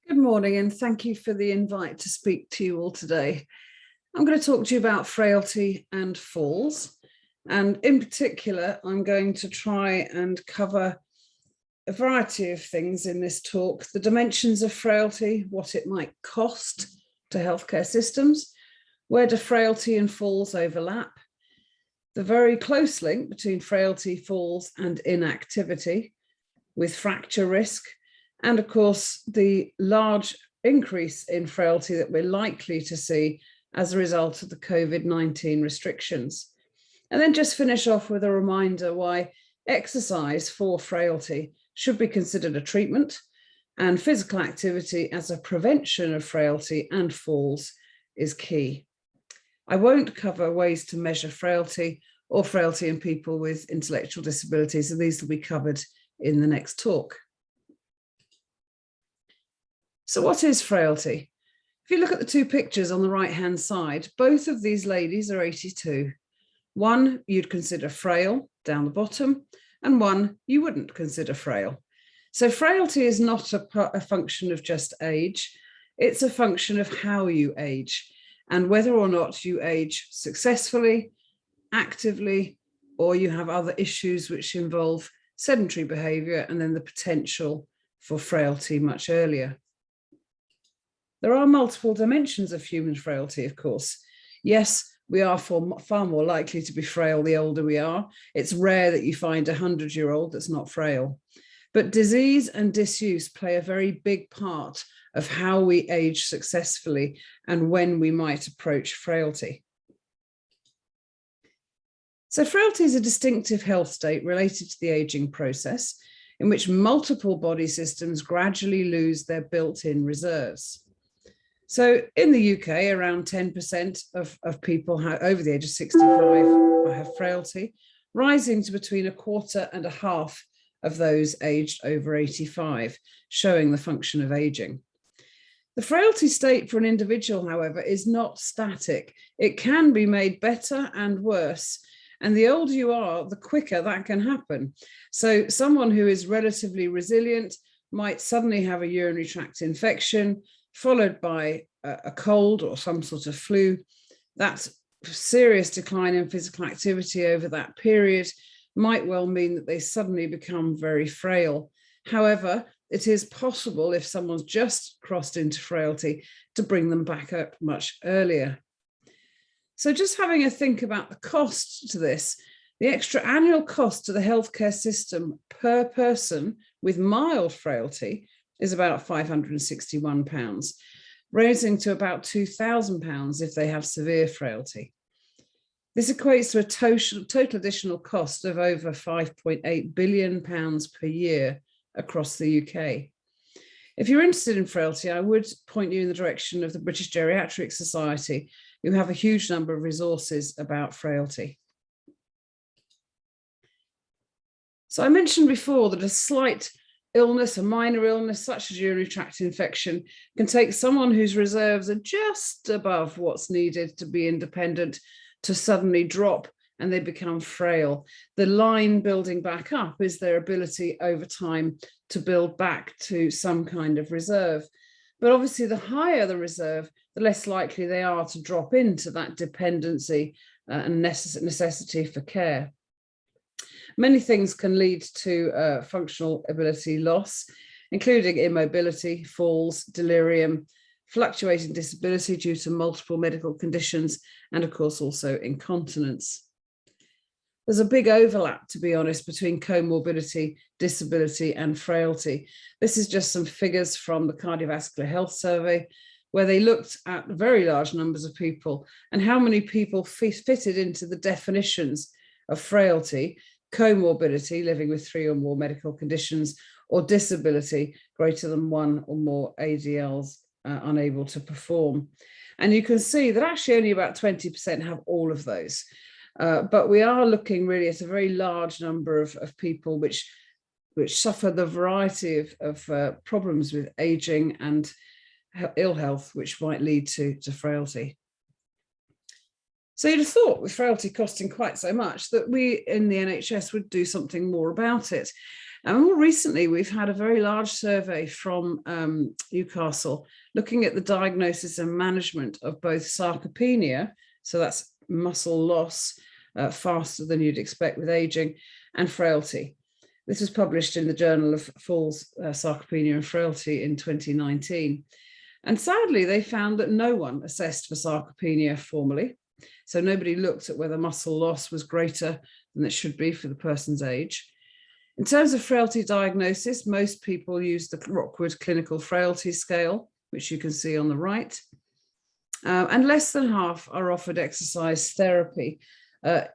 Good morning, and thank you for the invite to speak to you all today. I'm going to talk to you about frailty and falls. And in particular, I'm going to try and cover a variety of things in this talk: the dimensions of frailty, what it might cost to healthcare systems, where do frailty and falls overlap, the very close link between frailty, falls, and inactivity with fracture risk, and of course, the large increase in frailty that we're likely to see as a result of the COVID-19 restrictions. And then just finish off with a reminder why exercise for frailty should be considered a treatment, and physical activity as a prevention of frailty and falls is key. I won't cover ways to measure frailty or frailty in people with intellectual disabilities, and these will be covered in the next talk. So what is frailty? If you look at the two pictures on the right-hand side, both of these ladies are 82. One you'd consider frail down the bottom, and one you wouldn't consider frail. So frailty is not a function of just age, it's a function of how you age and whether or not you age successfully, actively, or you have other issues which involve sedentary behaviour and then the potential for frailty much earlier. There are multiple dimensions of human frailty, of course. Yes, we are far more likely to be frail the older we are. It's rare that you find a 100-year-old that's not frail. But disease and disuse play a very big part of how we age successfully and when we might approach frailty. So frailty is a distinctive health state related to the aging process in which multiple body systems gradually lose their built-in reserves. So in the UK, around 10% of people over the age of 65 have frailty, rising to between a quarter and a half of those aged over 85, showing the function of aging. The frailty state for an individual, however, is not static. It can be made better and worse. And the older you are, the quicker that can happen. So someone who is relatively resilient might suddenly have a urinary tract infection, followed by a cold or some sort of flu. That serious decline in physical activity over that period might well mean that they suddenly become very frail. However, it is possible, if someone's just crossed into frailty, to bring them back up much earlier. So just having a think about the cost to this, the extra annual cost to the healthcare system per person with mild frailty is about £561, raising to about £2,000 if they have severe frailty. This equates to a total additional cost of over £5.8 billion per year across the UK. If you're interested in frailty, I would point you in the direction of the British Geriatric Society, who have a huge number of resources about frailty. So I mentioned before that a slight illness, a minor illness such as urinary tract infection, can take someone whose reserves are just above what's needed to be independent to suddenly drop and they become frail. The line building back up is their ability over time to build back to some kind of reserve. But obviously the higher the reserve, the less likely they are to drop into that dependency and necessity for care. Many things can lead to functional ability loss, including immobility, falls, delirium, fluctuating disability due to multiple medical conditions, and of course also incontinence. There's a big overlap, to be honest, between comorbidity, disability, and frailty. This is just some figures from the Cardiovascular Health Survey, where they looked at very large numbers of people and how many people fitted into the definitions of frailty, comorbidity, living with 3 or more medical conditions, or disability, greater than 1 or more ADLs, unable to perform. And you can see that actually only about 20% have all of those. But we are looking really at a very large number of people which suffer the variety of problems with aging and ill health, which might lead to frailty. So you'd have thought, with frailty costing quite so much, that we in the NHS would do something more about it. And more recently, we've had a very large survey from Newcastle looking at the diagnosis and management of both sarcopenia, so that's muscle loss faster than you'd expect with aging, and frailty. This was published in the Journal of Falls, Sarcopenia and Frailty in 2019. And sadly, they found that no one assessed for sarcopenia formally. So nobody looked at whether muscle loss was greater than it should be for the person's age. In terms of frailty diagnosis, most people use the Rockwood Clinical Frailty Scale, which you can see on the right. And less than half are offered exercise therapy,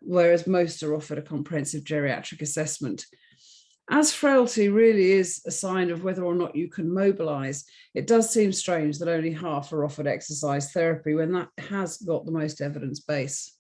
whereas most are offered a comprehensive geriatric assessment. As frailty really is a sign of whether or not you can mobilize, it does seem strange that only half are offered exercise therapy when that has got the most evidence base.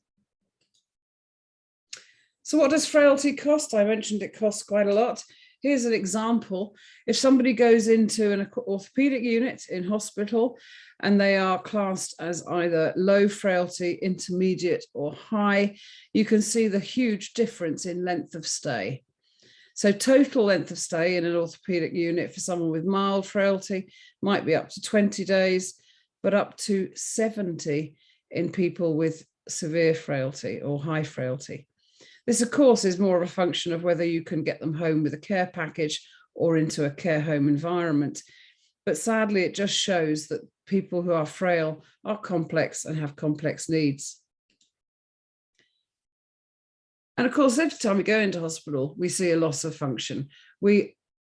So what does frailty cost? I mentioned it costs quite a lot. Here's an example. If somebody goes into an orthopedic unit in hospital and they are classed as either low frailty, intermediate, or high, you can see the huge difference in length of stay. So total length of stay in an orthopedic unit for someone with mild frailty might be up to 20 days, but up to 70 in people with severe frailty or high frailty. This, of course, is more of a function of whether you can get them home with a care package or into a care home environment. But sadly, it just shows that people who are frail are complex and have complex needs. And of course, every time we go into hospital, we see a loss of function.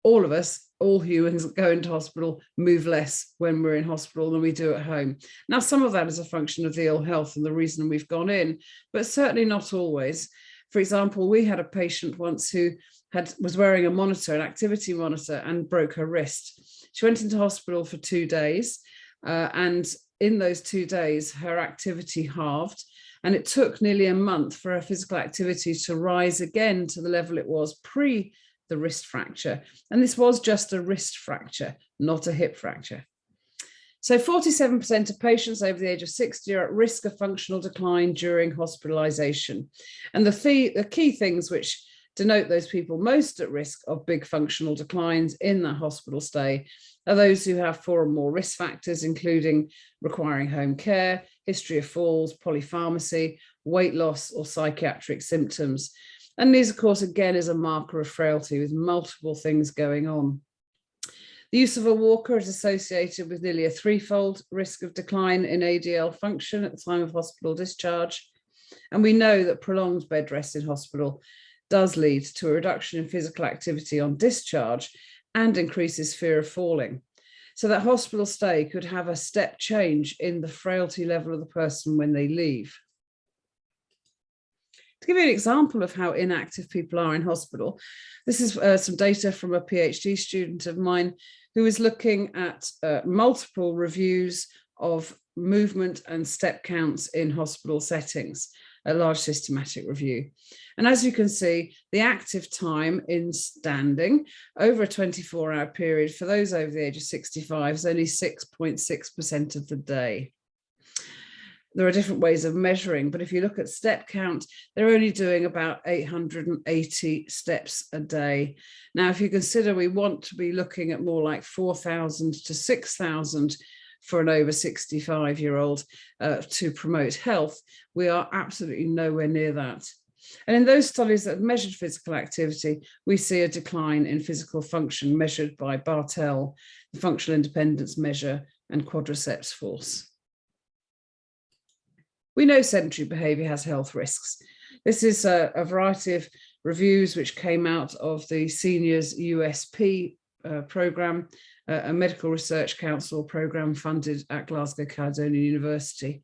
All of us, all humans that go into hospital, move less when we're in hospital than we do at home. Now, some of that is a function of the ill health and the reason we've gone in, but certainly not always. For example, we had a patient once who was wearing a monitor, an activity monitor, and broke her wrist. She went into hospital for 2 days, and in those 2 days, her activity halved. And it took nearly a month for her physical activity to rise again to the level it was pre the wrist fracture. And this was just a wrist fracture, not a hip fracture. So 47% of patients over the age of 60 are at risk of functional decline during hospitalization. And the key things which denote those people most at risk of big functional declines in that hospital stay are those who have 4 or more risk factors, including requiring home care, history of falls, polypharmacy, weight loss, or psychiatric symptoms. And these, of course, again, is a marker of frailty with multiple things going on. The use of a walker is associated with nearly a 3-fold risk of decline in ADL function at the time of hospital discharge. And we know that prolonged bed rest in hospital does lead to a reduction in physical activity on discharge and increases fear of falling. So that hospital stay could have a step change in the frailty level of the person when they leave. To give you an example of how inactive people are in hospital, this is some data from a PhD student of mine who is looking at multiple reviews of movement and step counts in hospital settings, a large systematic review. And as you can see, the active time in standing over a 24-hour period for those over the age of 65 is only 6.6% of the day. There are different ways of measuring, but if you look at step count, they're only doing about 880 steps a day. Now, if you consider we want to be looking at more like 4,000 to 6,000 for an over 65-year-old to promote health, we are absolutely nowhere near that. And in those studies that have measured physical activity, we see a decline in physical function measured by Bartell, the functional independence measure, and quadriceps force. We know sedentary behaviour has health risks. This is a variety of reviews which came out of the Seniors USP programme, a medical research council programme funded at Glasgow Caledonian University.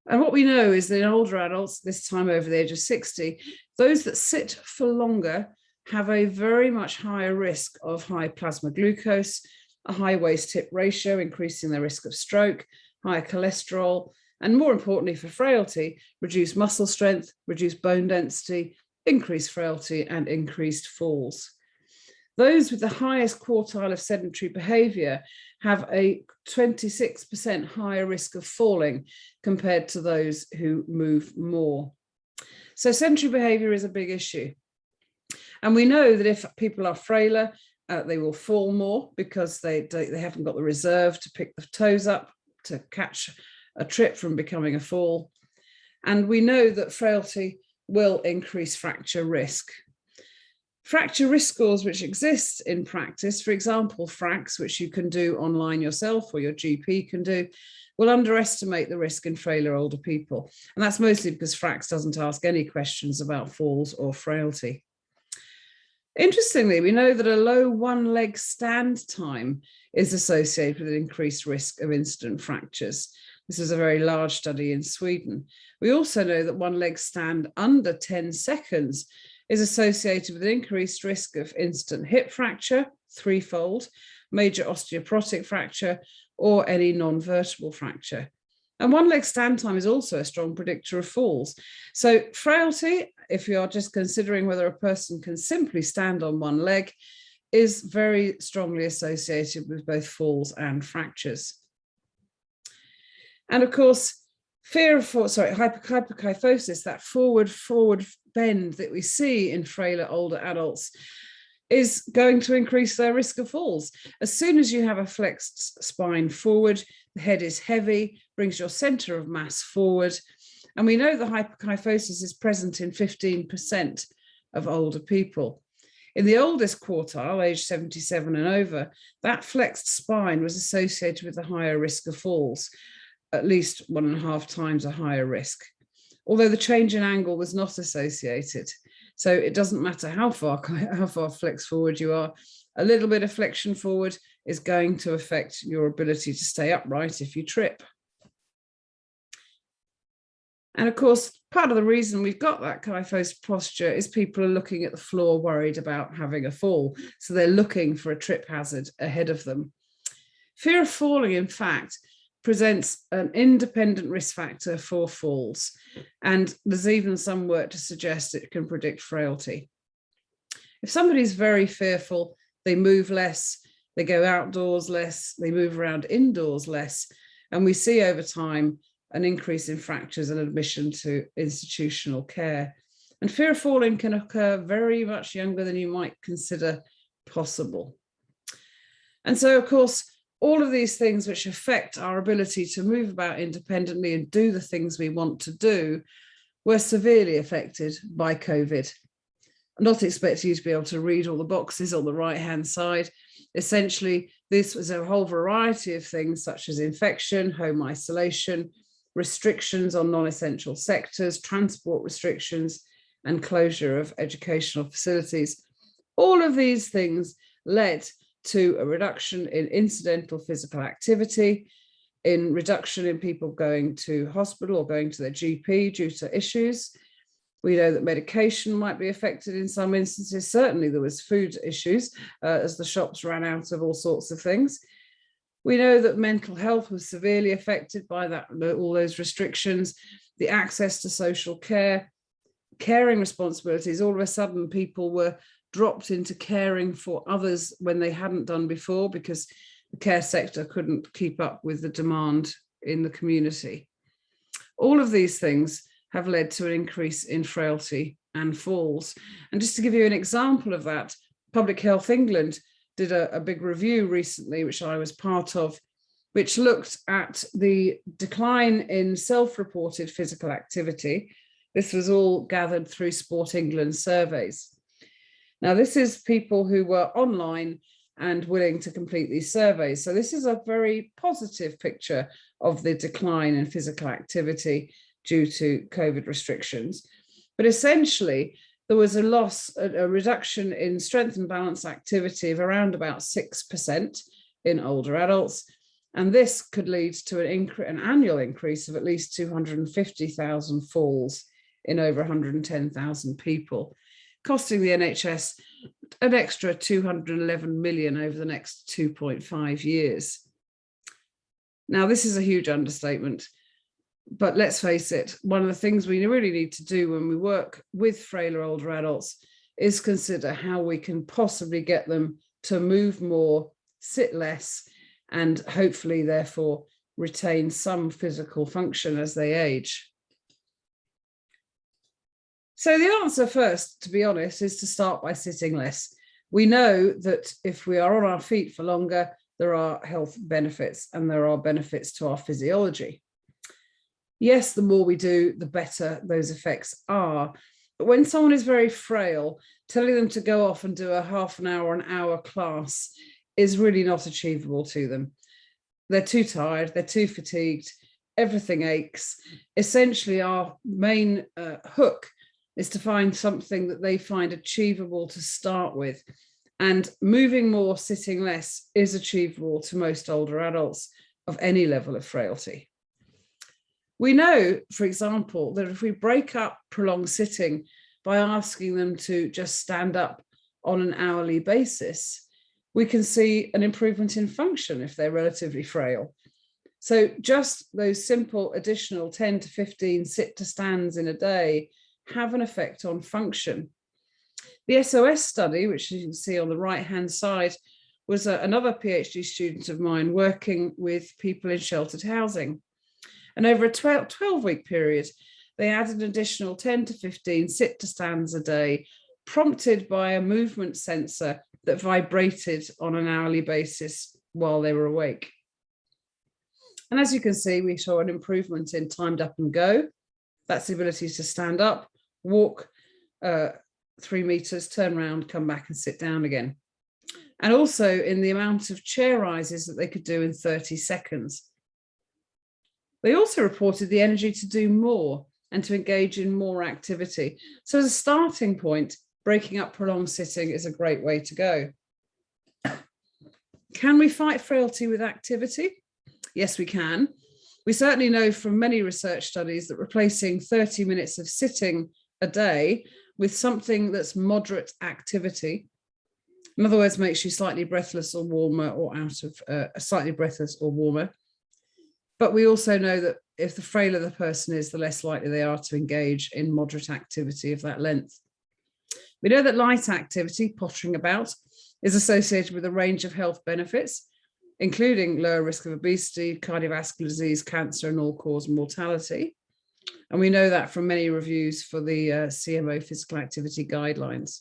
And what we know is that in older adults, this time over the age of 60, those that sit for longer have a very much higher risk of high plasma glucose, a high waist-hip ratio, increasing their risk of stroke, higher cholesterol, and more importantly for frailty, reduced muscle strength, reduced bone density, increased frailty, and increased falls. Those with the highest quartile of sedentary behaviour have a 26% higher risk of falling compared to those who move more. So sedentary behaviour is a big issue. And we know that if people are frailer, they will fall more because they haven't got the reserve to pick the toes up to catch a trip from becoming a fall. And we know that frailty will increase fracture risk. Fracture risk scores which exist in practice, for example, FRAX, which you can do online yourself or your GP can do, will underestimate the risk in frailer older people. And that's mostly because FRAX doesn't ask any questions about falls or frailty. Interestingly, we know that a low one-leg stand time is associated with an increased risk of incident fractures. This is a very large study in Sweden. We also know that one-leg stand under 10 seconds is associated with an increased risk of incident hip fracture, threefold, major osteoporotic fracture, or any non-vertebral fracture. And one-leg stand time is also a strong predictor of falls. So frailty, if you are just considering whether a person can simply stand on one leg, is very strongly associated with both falls and fractures. And of course, hyperkyphosis, that forward bend that we see in frailer older adults, is going to increase their risk of falls. As soon as you have a flexed spine forward, the head is heavy, brings your center of mass forward. And we know the hyperkyphosis is present in 15% of older people. In the oldest quartile, age 77 and over, that flexed spine was associated with a higher risk of falls, at least 1.5 times a higher risk, although the change in angle was not associated. So it doesn't matter how far flexed forward you are, a little bit of flexion forward is going to affect your ability to stay upright if you trip. And of course, part of the reason we've got that kyphosis posture is people are looking at the floor worried about having a fall. So they're looking for a trip hazard ahead of them. Fear of falling, in fact, presents an independent risk factor for falls. And there's even some work to suggest it can predict frailty. If somebody's very fearful, they move less, they go outdoors less, they move around indoors less. And we see over time an increase in fractures and admission to institutional care. And fear of falling can occur very much younger than you might consider possible. And so, of course, all of these things which affect our ability to move about independently and do the things we want to do were severely affected by COVID. I'm not expecting you to be able to read all the boxes on the right-hand side. Essentially, this was a whole variety of things such as infection, home isolation, restrictions on non-essential sectors, transport restrictions, and closure of educational facilities. All of these things led to a reduction in incidental physical activity, in reduction in people going to hospital or going to their GP due to issues. We know that medication might be affected in some instances. Certainly there was food issues as the shops ran out of all sorts of things. We know that mental health was severely affected by that, all those restrictions, the access to social care, caring responsibilities. All of a sudden, people were dropped into caring for others when they hadn't done before because the care sector couldn't keep up with the demand in the community. All of these things have led to an increase in frailty and falls. And just to give you an example of that, Public Health England did a big review recently, which I was part of, which looked at the decline in self-reported physical activity. This was all gathered through Sport England surveys. Now, this is people who were online and willing to complete these surveys. So this is a very positive picture of the decline in physical activity due to COVID restrictions. But essentially, there was a reduction in strength and balance activity of around about 6% in older adults. And this could lead to an annual increase of at least 250,000 falls in over 110,000 people, costing the NHS an extra 211 million over the next 2.5 years. Now, this is a huge understatement, but let's face it, one of the things we really need to do when we work with frailer older adults is consider how we can possibly get them to move more, sit less, and hopefully therefore retain some physical function as they age. So the answer first, to be honest, is to start by sitting less. We know that if we are on our feet for longer, there are health benefits and there are benefits to our physiology. Yes, the more we do, the better those effects are. But when someone is very frail, telling them to go off and do a half an hour class is really not achievable to them. They're too tired, they're too fatigued, everything aches. Essentially, our main hook is to find something that they find achievable to start with. And moving more, sitting less is achievable to most older adults of any level of frailty. We know, for example, that if we break up prolonged sitting by asking them to just stand up on an hourly basis, we can see an improvement in function if they're relatively frail. So just those simple additional 10 to 15 sit to stands in a day have an effect on function. The SOS study, which you can see on the right-hand side, was another PhD student of mine working with people in sheltered housing. And over a 12-week period, they added an additional 10 to 15 sit to stands a day, prompted by a movement sensor that vibrated on an hourly basis while they were awake. And as you can see, we saw an improvement in timed up and go. That's the ability to stand up, walk 3 meters, turn around, come back and sit down again. And also in the amount of chair rises that they could do in 30 seconds. They also reported the energy to do more and to engage in more activity. So as a starting point, breaking up prolonged sitting is a great way to go. Can we fight frailty with activity? Yes, we can. We certainly know from many research studies that replacing 30 minutes of sitting a day with something that's moderate activity, in other words, makes you slightly breathless or warmer or slightly breathless or warmer. But we also know that if the frailer the person is, the less likely they are to engage in moderate activity of that length. We know that light activity, pottering about, is associated with a range of health benefits, including lower risk of obesity, cardiovascular disease, cancer, and all-cause mortality. And we know that from many reviews for the CMO physical activity guidelines.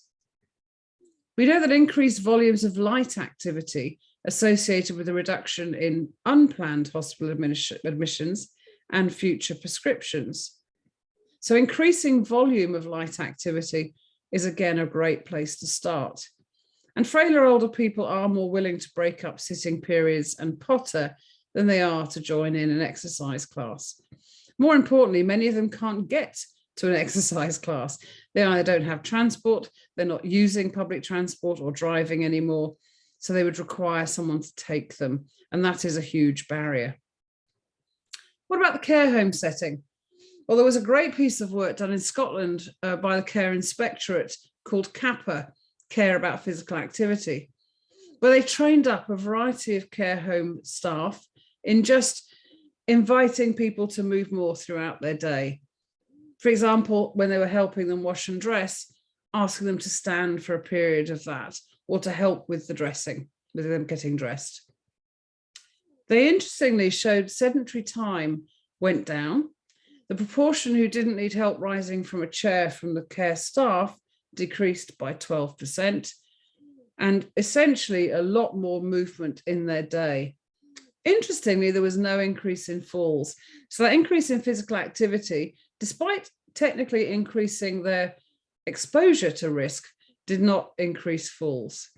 We know that increased volumes of light activity associated with a reduction in unplanned hospital admissions and future prescriptions. So increasing volume of light activity is again a great place to start. And frailer older people are more willing to break up sitting periods and potter than they are to join in an exercise class. More importantly, many of them can't get to an exercise class. They either don't have transport, they're not using public transport or driving anymore, so they would require someone to take them, and that is a huge barrier. What about the care home setting? Well, there was a great piece of work done in Scotland by the Care Inspectorate called CAPA, Care About Physical Activity, where they trained up a variety of care home staff in just inviting people to move more throughout their day. For example, when they were helping them wash and dress, asking them to stand for a period of that, or to help with the dressing, with them getting dressed. They interestingly showed sedentary time went down. The proportion who didn't need help rising from a chair from the care staff decreased by 12%, and essentially a lot more movement in their day. Interestingly, there was no increase in falls. So that increase in physical activity, despite technically increasing their exposure to risk, did not increase falls.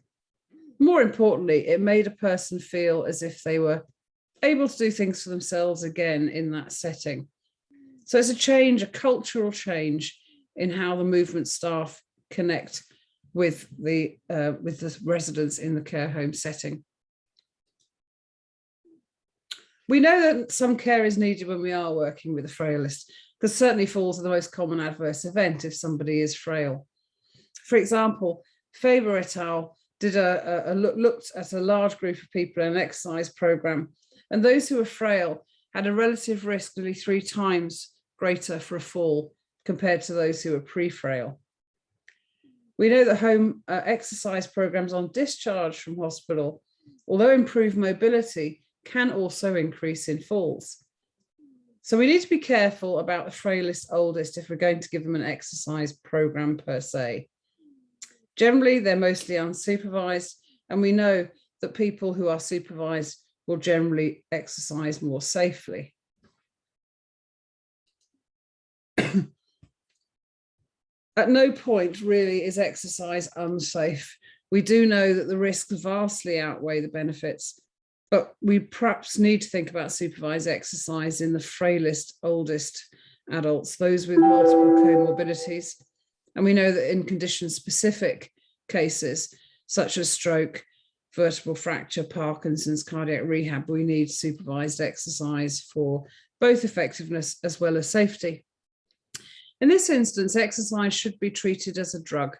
More importantly, it made a person feel as if they were able to do things for themselves again in that setting. So it's a change, a cultural change in how the movement staff connect with the residents in the care home setting. We know that some care is needed when we are working with the frailest, because certainly falls are the most common adverse event if somebody is frail. For example, Faber et al. Looked at a large group of people in an exercise program, and those who were frail had a relative risk nearly 3 times greater for a fall compared to those who were pre-frail. We know that home exercise programs on discharge from hospital, although improve mobility, can also increase in falls. So we need to be careful about the frailest, oldest if we're going to give them an exercise program per se. Generally, they're mostly unsupervised, and we know that people who are supervised will generally exercise more safely. At no point really is exercise unsafe. We do know that the risks vastly outweigh the benefits, but we perhaps need to think about supervised exercise in the frailest, oldest adults, those with multiple comorbidities. And we know that in condition-specific cases, such as stroke, vertebral fracture, Parkinson's, cardiac rehab, we need supervised exercise for both effectiveness as well as safety. In this instance, exercise should be treated as a drug.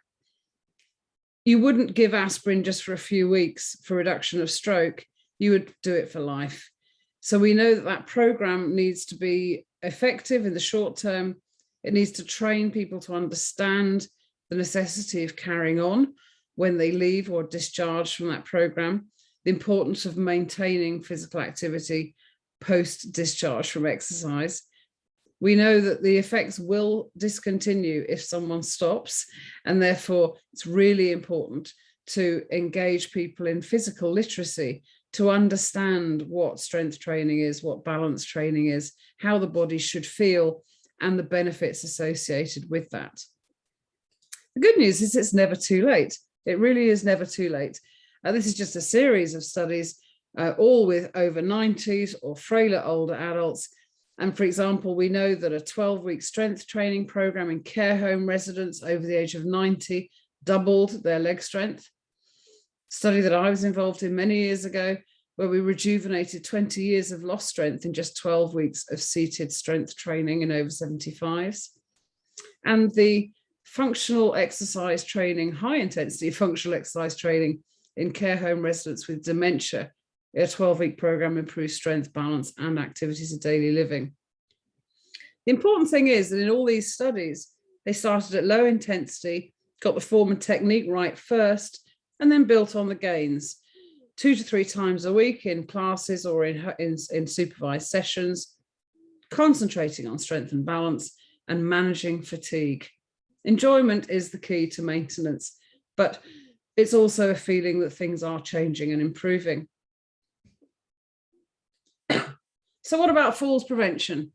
You wouldn't give aspirin just for a few weeks for reduction of stroke. You would do it for life. So we know that that program needs to be effective in the short term. It needs to train people to understand the necessity of carrying on when they leave or discharge from that program, the importance of maintaining physical activity post-discharge from exercise. We know that the effects will discontinue if someone stops, and therefore it's really important to engage people in physical literacy to understand what strength training is, what balance training is, how the body should feel, and the benefits associated with that. The good news is it's never too late. It really is never too late. This is just a series of studies, all with over 90s or frailer older adults. And for example, we know that a 12-week strength training program in care home residents over the age of 90 doubled their leg strength. Study that I was involved in many years ago, where we rejuvenated 20 years of lost strength in just 12 weeks of seated strength training in over 75s. And the functional exercise training, high intensity functional exercise training in care home residents with dementia, a 12-week program improves strength, balance, and activities of daily living. The important thing is that in all these studies, they started at low intensity, got the form and technique right first, and then built on the gains 2 to 3 times a week in classes or in supervised sessions, concentrating on strength and balance and managing fatigue. Enjoyment is the key to maintenance, but it's also a feeling that things are changing and improving. So what about falls prevention?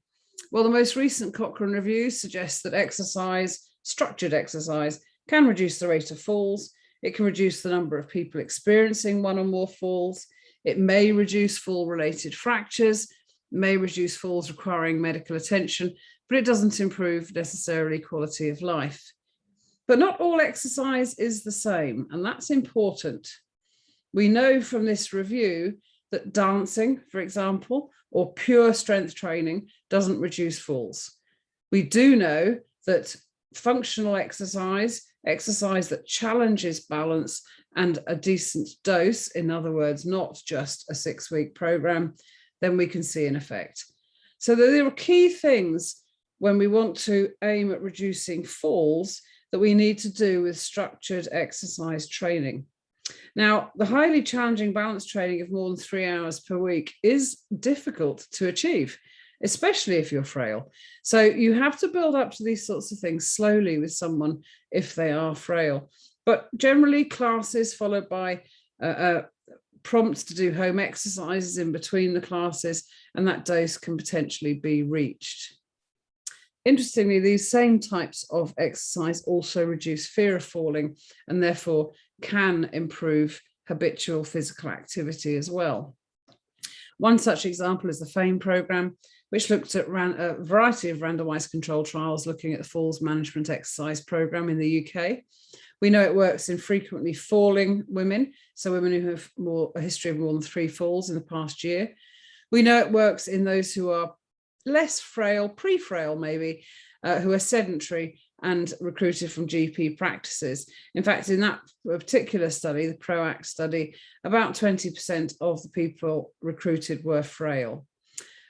Well, the most recent Cochrane review suggests that exercise, structured exercise, can reduce the rate of falls. It can reduce the number of people experiencing one or more falls. It may reduce fall-related fractures, may reduce falls requiring medical attention, but it doesn't improve necessarily quality of life. But not all exercise is the same, and that's important. We know from this review that dancing, for example, or pure strength training doesn't reduce falls. We do know that functional exercise, exercise that challenges balance and a decent dose, in other words, not just a 6-week program, then we can see an effect. So there are key things when we want to aim at reducing falls that we need to do with structured exercise training. Now, the highly challenging balance training of more than 3 hours per week is difficult to achieve, especially if you're frail. So you have to build up to these sorts of things slowly with someone if they are frail. But generally, classes followed by prompts to do home exercises in between the classes, and that dose can potentially be reached. Interestingly, these same types of exercise also reduce fear of falling and therefore can improve habitual physical activity as well. One such example is the FAME program, which looked at a variety of randomized controlled trials looking at the falls management exercise program in the UK. We know it works in frequently falling women, so women who have a history of more than 3 falls in the past year. We know it works in those who are less frail, pre-frail maybe, who are sedentary and recruited from GP practices. In fact, in that particular study, the PROACT study, about 20% of the people recruited were frail.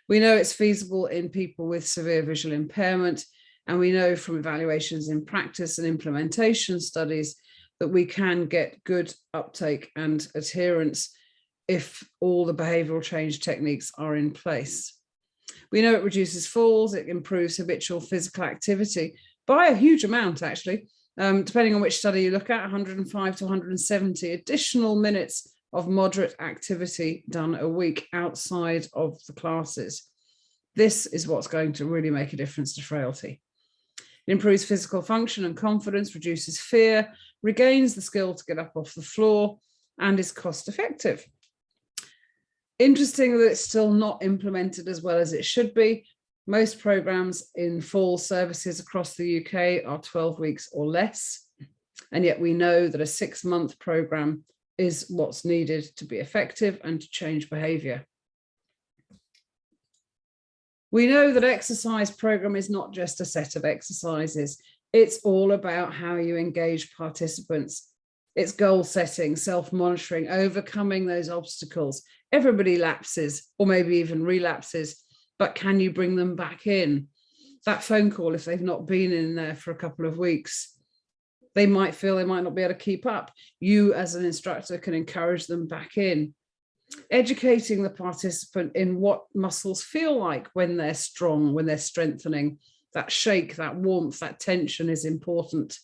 We know it's feasible in people with severe visual impairment, and we know from evaluations in practice and implementation studies that we can get good uptake and adherence if all the behavioural change techniques are in place. We know it reduces falls, it improves habitual physical activity by a huge amount, actually. Depending on which study you look at, 105 to 170 additional minutes of moderate activity done a week outside of the classes. This is what's going to really make a difference to frailty. It improves physical function and confidence, reduces fear, regains the skill to get up off the floor, and is cost effective. Interesting that it's still not implemented as well as it should be. Most programs in full services across the UK are 12 weeks or less. And yet we know that a 6-month program is what's needed to be effective and to change behavior. We know that exercise program is not just a set of exercises. It's all about how you engage participants. It's goal setting, self-monitoring, overcoming those obstacles. Everybody lapses or maybe even relapses, but can you bring them back in? That phone call, if they've not been in there for a couple of weeks, they might feel they might not be able to keep up. You as an instructor can encourage them back in. Educating the participant in what muscles feel like when they're strong, when they're strengthening. That shake, that warmth, that tension is important.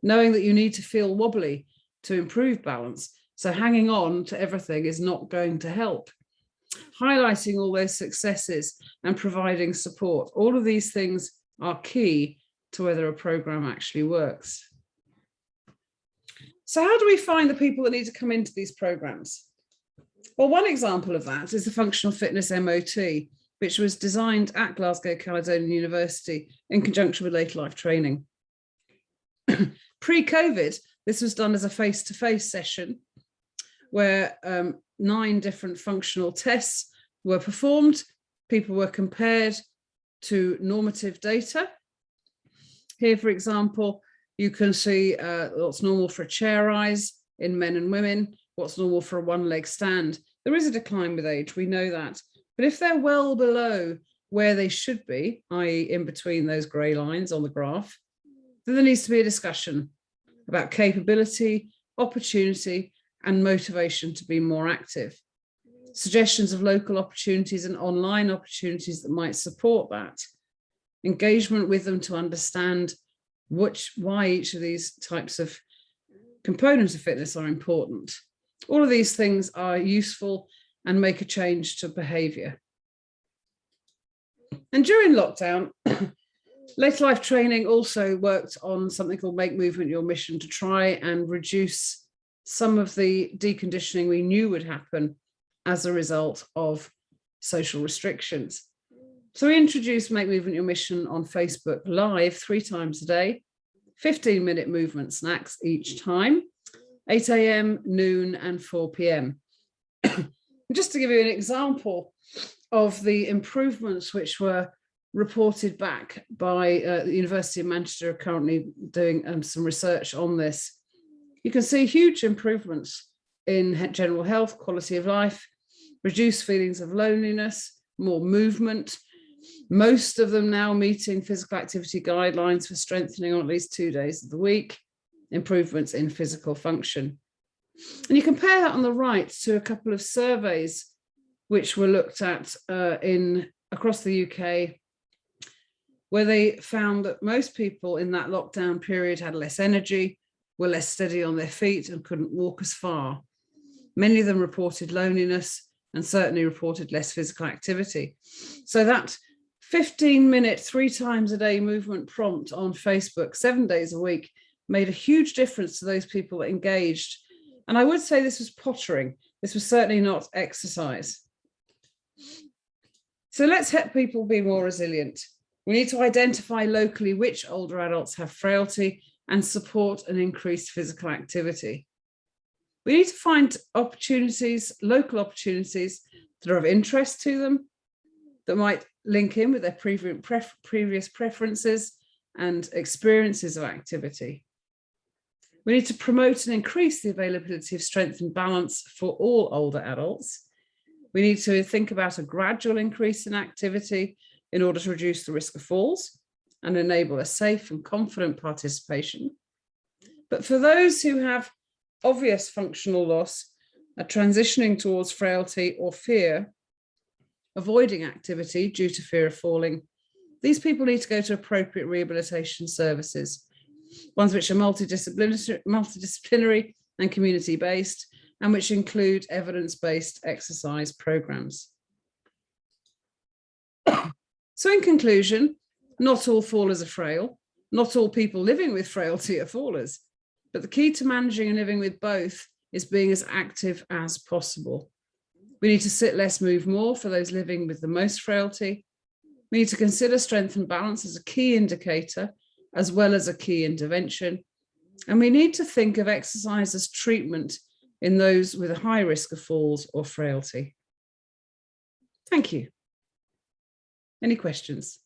Knowing that you need to feel wobbly to improve balance. So hanging on to everything is not going to help. Highlighting all those successes and providing support. All of these things are key to whether a program actually works. So how do we find the people that need to come into these programs? Well, one example of that is the Functional Fitness MOT, which was designed at Glasgow Caledonian University in conjunction with later life training. Pre-COVID, this was done as a face-to-face session where 9 different functional tests were performed. People were compared to normative data. Here, for example, you can see what's normal for a chair rise in men and women, what's normal for a one-leg stand. There is a decline with age, we know that. But if they're well below where they should be, i.e. in between those grey lines on the graph, then there needs to be a discussion about capability, opportunity, and motivation to be more active. Suggestions of local opportunities and online opportunities that might support that. Engagement with them to understand why each of these types of components of fitness are important. All of these things are useful and make a change to behaviour. And during lockdown, later life training also worked on something called Make Movement Your Mission to try and reduce some of the deconditioning we knew would happen as a result of social restrictions. So we introduced Make Movement Your Mission on Facebook Live 3 times a day, 15-minute movement snacks each time, 8 a.m, noon and 4 p.m. Just to give you an example of the improvements which were reported back by the University of Manchester, currently doing some research on this. You can see huge improvements in general health, quality of life, reduced feelings of loneliness, more movement, most of them now meeting physical activity guidelines for strengthening on at least 2 days of the week, improvements in physical function. And you compare that on the right to a couple of surveys which were looked at across the UK, where they found that most people in that lockdown period had less energy, were less steady on their feet and couldn't walk as far. Many of them reported loneliness and certainly reported less physical activity. So that 15-minute, 3 times a day movement prompt on Facebook, 7 days a week, made a huge difference to those people that engaged. And I would say this was pottering. This was certainly not exercise. So let's help people be more resilient. We need to identify locally which older adults have frailty and support an increased physical activity. We need to find opportunities, local opportunities that are of interest to them, that might link in with their previous preferences and experiences of activity. We need to promote and increase the availability of strength and balance for all older adults. We need to think about a gradual increase in activity in order to reduce the risk of falls and enable a safe and confident participation. But for those who have obvious functional loss, are transitioning towards frailty or fear, avoiding activity due to fear of falling, these people need to go to appropriate rehabilitation services, ones which are multidisciplinary and community-based, and which include evidence-based exercise programs. So in conclusion, not all fallers are frail. Not all people living with frailty are fallers. But the key to managing and living with both is being as active as possible. We need to sit less, move more for those living with the most frailty. We need to consider strength and balance as a key indicator, as well as a key intervention. And we need to think of exercise as treatment in those with a high risk of falls or frailty. Thank you. Any questions?